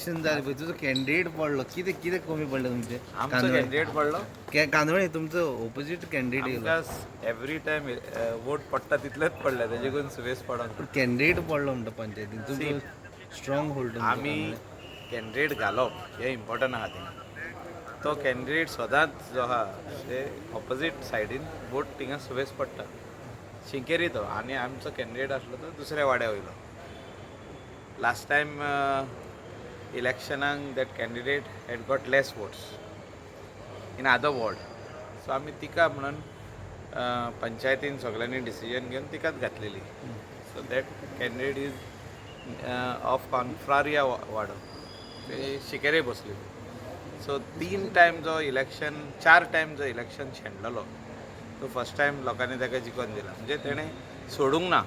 Election जालें पळय तुजो कॅन्डिडेट पडलो कितें कितें कमी पडलें तुमचें आमचो कॅन्डिडेट पडलो कांदोळे तुमचो ओपोजीट कॅन्डिडेट येयलो आमकां एवरी टायम वोट पडटा तितलेच पडले तेजे करून सुबेज पडोंक पूण कॅन्डिडेट पडलो म्हणटा पंचायतीन तुमचो स्ट्रॉंग होल्ड आमी कॅन्डिडेट घालप हें इम्पॉर्टंट आहा थिंगा तो कॅन्डिडेट सदांच जो आहा ते ऑपोजीट सायडीन वोट थिंगा सुबेज पडटा शिंकेरी तो आनी आमचो कॅन्डिडेट आसलो तो दुसऱ्या वाड्या वयलो लास्ट टायम इलेक्शनाक that candidate had got less votes in other ward so आमी तिका म्हणून पंचायतीन सगळ्यांनी डिसिजन घेवन तिकाच घातलेली so that candidate is of कॉन्फ्रारिया वाडो ते शिकेरे बसली सो 3 टायम जो इलेक्शन 4 टायम जो इलेक्शन शेणलेलो तो फर्स्ट टायम लोकांनी ताका जिखोवन दिला म्हणजे तेणें सोडूंक ना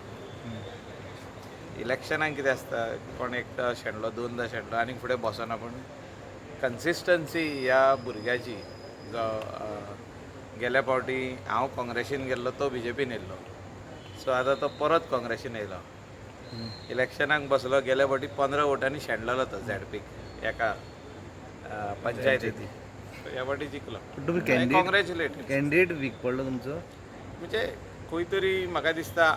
इलेक्शनाक कितें आसता कोण एकटो शेणलो दोनदा शेणलो आनी फुडें बसना पूण कन्सिस्टन्सी ह्या भुरग्याची जो गेल्या फावटी हांव काँग्रेसीन गेल्लो तो BJPन येयल्लो सो आतां तो परत काँग्रेसीन येयलो इलेक्शनाक बसलो गेल्या फावटी 15 वोटांनी शेणलेलो तो ZPक एका पंचायतींनी ह्या फावटी जिखलो कॉंग्रेच्युलेट कॅन्डिडेट वीक पडलो तुमचो म्हणजे खंय तरी म्हाका दिसता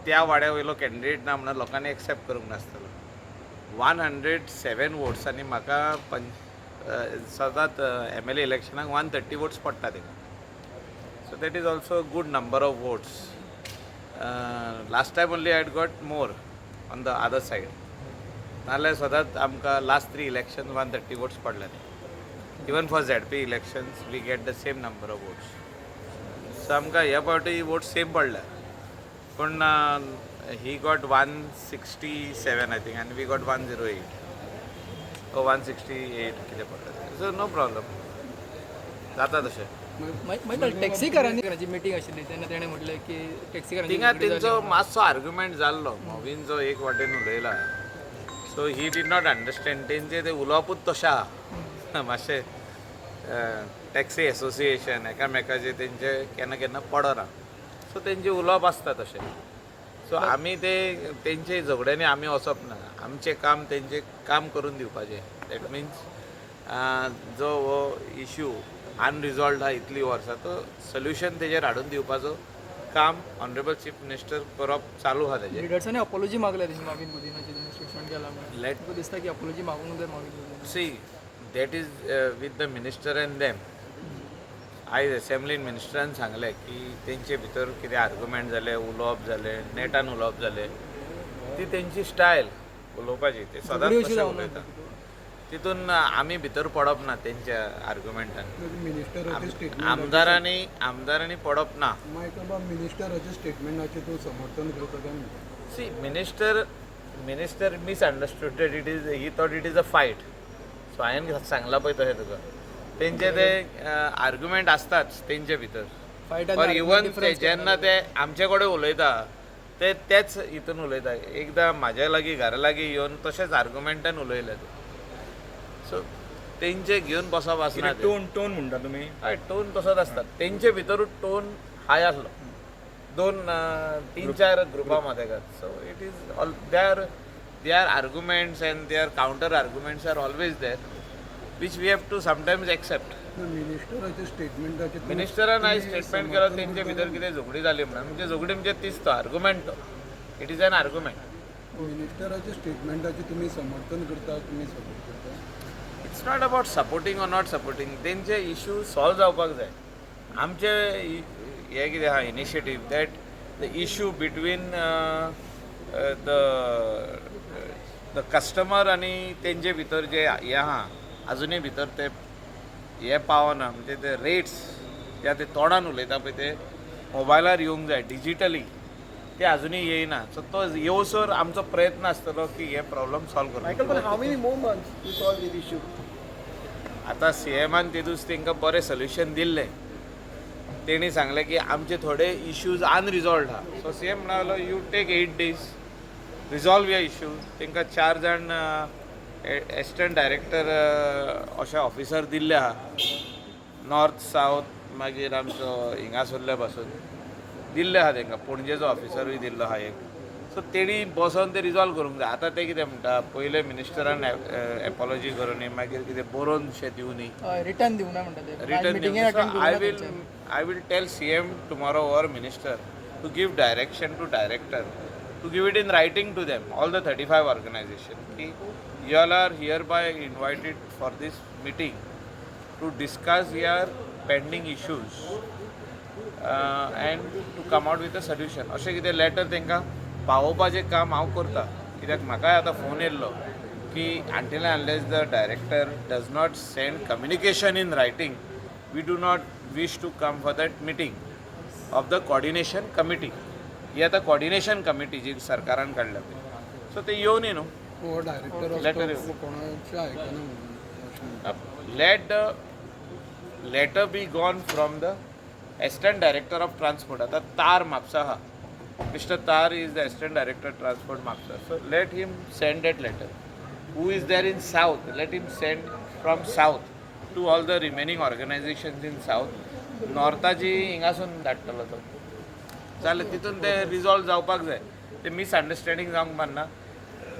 त्या वाड्या वयलो कॅन्डिडेट ना म्हणून लोकांनी एक्सेप्ट करूंक नासतलो 107 वोट्सांनी म्हाका सदांच MLA इलेक्शनाक 130 वोट्स पडटा थिंगा so that is also good number of votes last time only I had got more on the other side नाजाल्यार सदांच आमकां लास्ट 3 इलेक्शन 130 वोट्स पडलेले even for ZP elections we get the same number of votes so आमकां ह्या फावटी vote same पडल्या पूण he got 167 I think आनी वी गॉट 108 ओ 168 कितें पडलें सो नो प्रॉब्लम जाता तशें टॅक्सीकारांची मिटींग आशिल्ली तेन्ना तेणें म्हटलें की टॅक्सीकारांची थिंगा तेंचो मातसो आर्ग्युमेंट जाल्लो मोवीन जो एक वाटेन उलयला so he did not understand तेंचें तें उलोवपूच तशें आहा मातशें टॅक्सी एसोसिएशन एकामेकाचें तेंचें केन्ना केन्ना पडना सो तेंचें उलोवप आसता तशें सो आमी ते तेंचे झगड्यांनी आमी वचप ना आमचें काम तेंचें काम करून दिवपाचें दॅट मिन्स जो हो इश्यू अनरिजॉल्वड आहा इतलीं वर्सां तो सोल्युशन तेजेर हाडून दिवपाचो काम ऑनरेबल चीफ मिनिस्टर करप चालू आहा तेजेर लिडर्सांनी अपॉलॉजी मागल्या तशी मागीन बुदीनाची स्टेटमेंट केला लेट म्हाका दिसता की अपॉलॉजी मागूंक जाय मागीन see that is with the minister and them आयज असेंब्लीन मिनिस्टरान सांगलें की तेंचे भितर कितें आर्ग्युमेंट जाले उलोवप जालें नेटान उलोवप जालें ती तेंची स्टायल उलोवपाची ते सदांच तशें उलयता तितून आमी भितर पडप ना तेंच्या आर्ग्युमेंटान आमदारांनी पडप ना मिनिस्टराच्या स्टेटमेंटाचें तूं समर्थन करता काय see minister misunderstooded it is he thought it is a fight so हांवें सांगलां पळय तशें तुका तेंचे ते आर्ग्युमेंट आसताच तेंचे भितर पर इवन ते जेन्ना ते आमचे कडेन उलयता तेच हितून उलयता एकदां म्हाज्या लागीं घरा लागीं येवन तशेंच आर्ग्युमेंटान उलयले ते सो तेंचे घेवन बसप आसना टोन म्हणटा तुमी हय टोन तसोच आसता तेंचे भितरूच टोन हाय आसलो 2-3-4 ग्रुपां मदेगात so it is all their arguments and their counter arguments are always there which we have to sometimes accept मिनिस्टराच्या स्टेटमेंटाचें मिनिस्टरान आयज स्टेटमेंट केलो तेंचे भितर कितें झगडी जाली म्हणून म्हणजे झगडी म्हणजे तीच तो आर्ग्युमेंट तो इट इज एन आर्ग्युमेंट मिनिस्टराच्या स्टेटमेंटाचें तुमी समर्थन करता तुमी सपोर्ट करता it's not about supporting or not supporting तेंचे इश्यू सॉल्व जावपाक जाय आमचे हे कितें आहा initiative that the issue between the customer आनी तेंचे भितर जे हे आहा अजुनूय भितर ते हे पावना म्हणजे ते रेट्स जे ते तोंडान उलयता पळय ते मोबायलार येवंक जाय डिजिटली ते अजुनूय येयना सो तो येवसर आमचो प्रयत्न आसतलो की हे प्रॉब्लम सॉल्व करपाक आतां CMन ते दीस तांकां बरें सोल्युशन दिल्लें तेणी सांगलें की आमचे थोडे इश्यूज अनरिजॉल्वड आहा सो CM म्हणालो यू टेक 8 days रिजॉल्व ह्या इश्यू तांकां 4 जाण एसिस्टंट डायरेक्टर अशे ऑफिसर दिल्ले आहा नॉर्थ सावथ मागीर आमचो हिंगासरल्या पासून दिल्ले आहा तांकां पणजेचो ऑफिसरूय दिल्लो आहा एक सो तेणी बसोन ते रिजॉल्व करूंक जाय. आतां ते कितें म्हणटा पयले मिनिस्टरान एपॉलॉजी करूनी मागीर कितें बरोवन शें दिवनी रिटर्न दिवं ना म्हणटा ते रिटर्न मिटिंगेन अटेंड करूं I will tell CM tomorrow or minister to give direction to director to give it in writing to them, all the 35 organizations. Ki you all are hereby invited for this meeting to discuss your pending issues and to come out with a solution. अशें कितें letter तांकां पावोवपाचें काम हांव करतां. कित्याक म्हाकाय आतां phone येयल्लो की until and unless the director does not send communication in writing, we do not wish to come for that meeting of the coordination committee. ही आता coordination committee जी सरकारान काडल्या पळय, सो ते येवन न्ही न्हू. हो डायरेक्टर Letter असतो कोणाचे आयकना म्हणून Let the letter be gone from the assistant director of transport. आता तार म्हापसा आहा, Mr. Tar is the assistant director transport Mapusa. So let him send that letter. Who is there in south? Let him send from south to all the remaining organizations in south. नॉर्थाची हिंगासून धाडटलो तो. जाल्यार तितून ते resolve जावपाक जाय. ते मिसअंडरस्टँडींग जावंक पारना.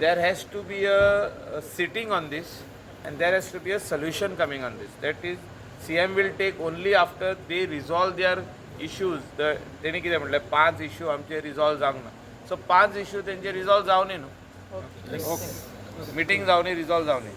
There has to be a sitting on this and there has to be a solution coming on this. That is, CM will take only after they resolve their issues. तेणी कितें म्हटलें 5 इश्यू आमचे resolve जावंक ना. So 5 issue तेंचे resolve जावनी न्हू. Meeting जावनी रिजॉल्व जावनी.